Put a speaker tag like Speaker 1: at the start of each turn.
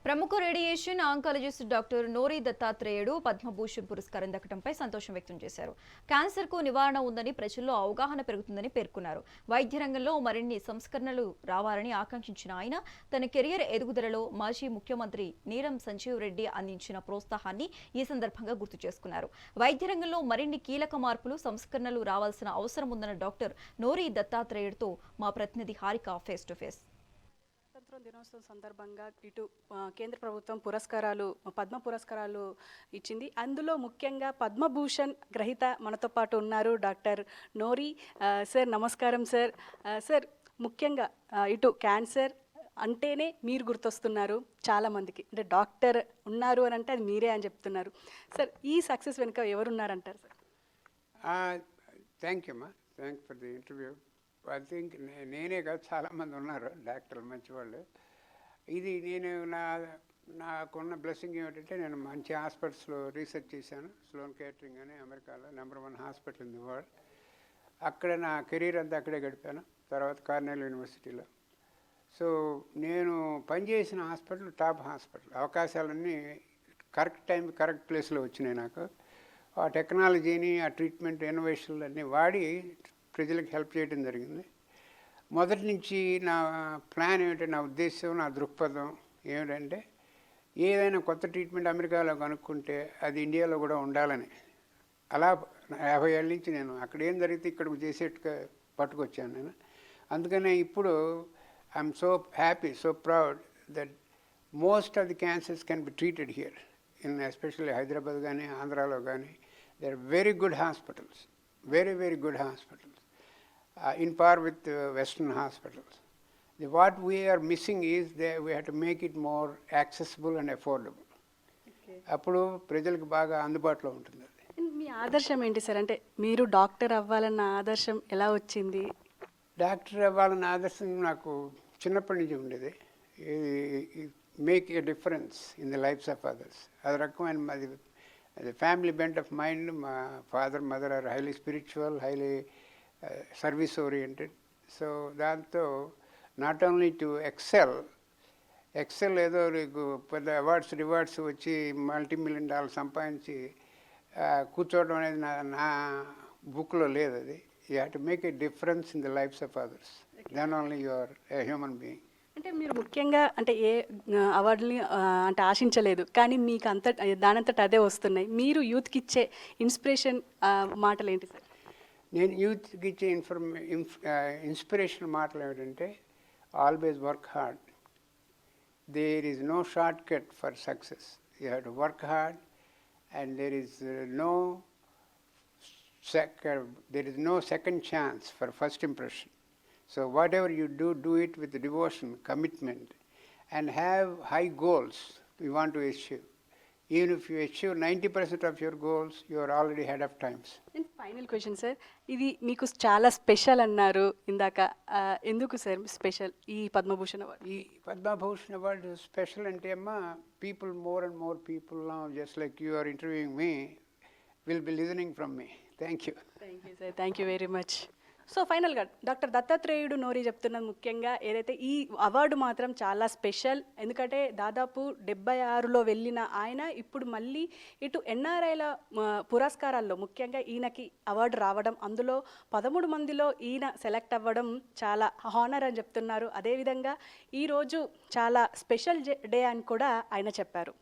Speaker 1: ప్రముఖ radiation oncologist doctor నోరీ దత్తాత్రేయుడు పద్మభూషణ్ పురస్కారం దక్కడంపై సంతోషం వ్యక్తం చేశారు. క్యాన్సర్ కు నివారణ ఉందని ప్రజల్లో అవగాహన పెరుగుతుందని పేర్కొన్నారు. వైద్య రంగంలో మరిన్ని సంస్కరణలు రావాలని ఆకాంక్షించిన ఆయన తన కెరియర్ ఎదుగుదలలో మాజీ ముఖ్యమంత్రి నీలం సంజీవ్ రెడ్డి అందించిన ప్రోత్సాహాన్ని ఈ సందర్భంగా గుర్తు చేసుకున్నారు. వైద్య రంగంలో మరిన్ని కీలక మార్పులు సంస్కరణలు రావాల్సిన అవసరం ఉందన్న డాక్టర్ నోరీ దత్తాత్రేయుడుతో మా ప్రతినిధి హారిక ఫేస్ టు ఫేస్.
Speaker 2: స్వాతంత్ర దినోత్సవం సందర్భంగా ఇటు కేంద్ర ప్రభుత్వం పద్మ పురస్కారాలు ఇచ్చింది. అందులో ముఖ్యంగా పద్మభూషణ్ గ్రహీత మనతో పాటు ఉన్నారు డాక్టర్ నోరీ సార్. నమస్కారం సార్. సార్, ముఖ్యంగా ఇటు క్యాన్సర్ అంటేనే మీరు గుర్తొస్తున్నారు చాలామందికి, అంటే డాక్టర్ ఉన్నారు అని అంటే అది మీరే అని చెప్తున్నారు. సార్, ఈ సక్సెస్ వెనుక ఎవరున్నారంటారు సార్?
Speaker 3: థ్యాంక్ యూ అమ్మా, thank for the interview. I think నేనే కాదు, చాలామంది ఉన్నారు డాక్టర్లు మంచివాళ్ళు. ఇది నేను నాకున్న బ్లెస్సింగ్ ఏమిటంటే, నేను మంచి హాస్పిటల్స్లో రీసెర్చ్ చేశాను. స్లోన్ కేటరింగ్ అని అమెరికాలో #1 హాస్పిటల్ ఇన్ ది వరల్డ్. అక్కడ నా కెరీర్ అంతా అక్కడే గడిపాను. తర్వాత కార్నెల్ యూనివర్సిటీలో. సో నేను పనిచేసిన హాస్పిటల్ టాప్ హాస్పిటల్. అవకాశాలన్నీ కరెక్ట్ టైం కరెక్ట్ ప్లేస్లో వచ్చినాయి నాకు. ఆ టెక్నాలజీని, ఆ ట్రీట్మెంట్ ఇన్నోవేషన్లు అన్నీ వాడి ప్రజలకు హెల్ప్ చేయడం జరిగింది. మొదటి నుంచి నా ప్లాన్ ఏమిటంటే, నా ఉద్దేశం, నా దృక్పథం ఏమిటంటే, ఏదైనా కొత్త ట్రీట్మెంట్ అమెరికాలో కనుక్కుంటే అది ఇండియాలో కూడా ఉండాలని. అలా 50 ఏళ్ళ నుంచి నేను అక్కడ ఏం జరిగితే ఇక్కడికి చేసేట్టుగా పట్టుకొచ్చాను నేను. అందుకనే ఇప్పుడు I'm so happy, so proud that most of the cancers can be treated here in especially Hyderabad కానీ ఆంధ్రాలో కానీ. They are very good hospitals, very good hospitals, in par with Western hospitals. What we are missing is that we have to make it more accessible and affordable. అప్పుడు ప్రజలకు బాగా అందుబాటులో ఉంటుంది.
Speaker 2: మీ ఆదర్శం ఏంటి సార్? అంటే మీరు డాక్టర్ అవ్వాలన్న ఆదర్శం ఎలా వచ్చింది?
Speaker 3: డాక్టర్ అవ్వాలన్న ఆదర్శం నాకు చిన్నప్పటి నుంచి ఉండేది. Make a difference in the lives of others. అది రకమైన అది ఫ్యామిలీ బెంట్ ఆఫ్ మైండ్. మా father mother are highly spiritual, highly service oriented. So దాంతో నాట్ ఓన్లీ టు ఎక్సెల్ ఏదో నీకు పెద్ద రివార్డ్స్ వచ్చి $multi-million సంపాదించి కూర్చోవడం అనేది నా బుక్లో లేదు. అది you have to make a difference in the lives of others. Then only you are a human being.
Speaker 2: అంటే మీరు ముఖ్యంగా అంటే ఏ అవార్డుని అంటే ఆశించలేదు, కానీ మీకు దానంతట అదే వస్తున్నాయి. మీరు యూత్కి ఇచ్చే ఇన్స్పిరేషన్ మాటలు ఏంటి సార్?
Speaker 3: నేను యూత్కి ఇచ్చే ఇన్స్పిరేషన్ మాటలు ఏమిటంటే, always work hard. There is no short cut for success. You have to work hard and there is no second chance for first impression. So whatever you do, do it with devotion, commitment, and have high goals you want to achieve. Even if you achieve 90% of your goals, you are already ahead of times.
Speaker 2: And final question, sir. ఇది మీకు చాలా special అన్నారు ఇందాక. ఎందుకు sir special ఈ Padma Bhushan award?
Speaker 3: ఈ Padma Bhushan award special అంటే అమ్మా, people, more and more people now, just like you are interviewing me, will be listening from me. Thank you.
Speaker 2: Thank you, sir. Thank you very much. So ఫైనల్గా doctor దత్తాత్రేయుడు నోరీ చెప్తున్నది ముఖ్యంగా ఏదైతే ఈ award మాత్రం చాలా స్పెషల్. ఎందుకంటే దాదాపు 76లో వెళ్ళిన ఆయన ఇప్పుడు మళ్ళీ ఇటు ఎన్ఆర్ఐల పురస్కారాల్లో ముఖ్యంగా ఈయనకి అవార్డు రావడం, అందులో 13 మందిలో ఈయన సెలెక్ట్ అవ్వడం చాలా హానర్ అని చెప్తున్నారు. అదేవిధంగా ఈరోజు చాలా స్పెషల్ డే అని కూడా ఆయన చెప్పారు.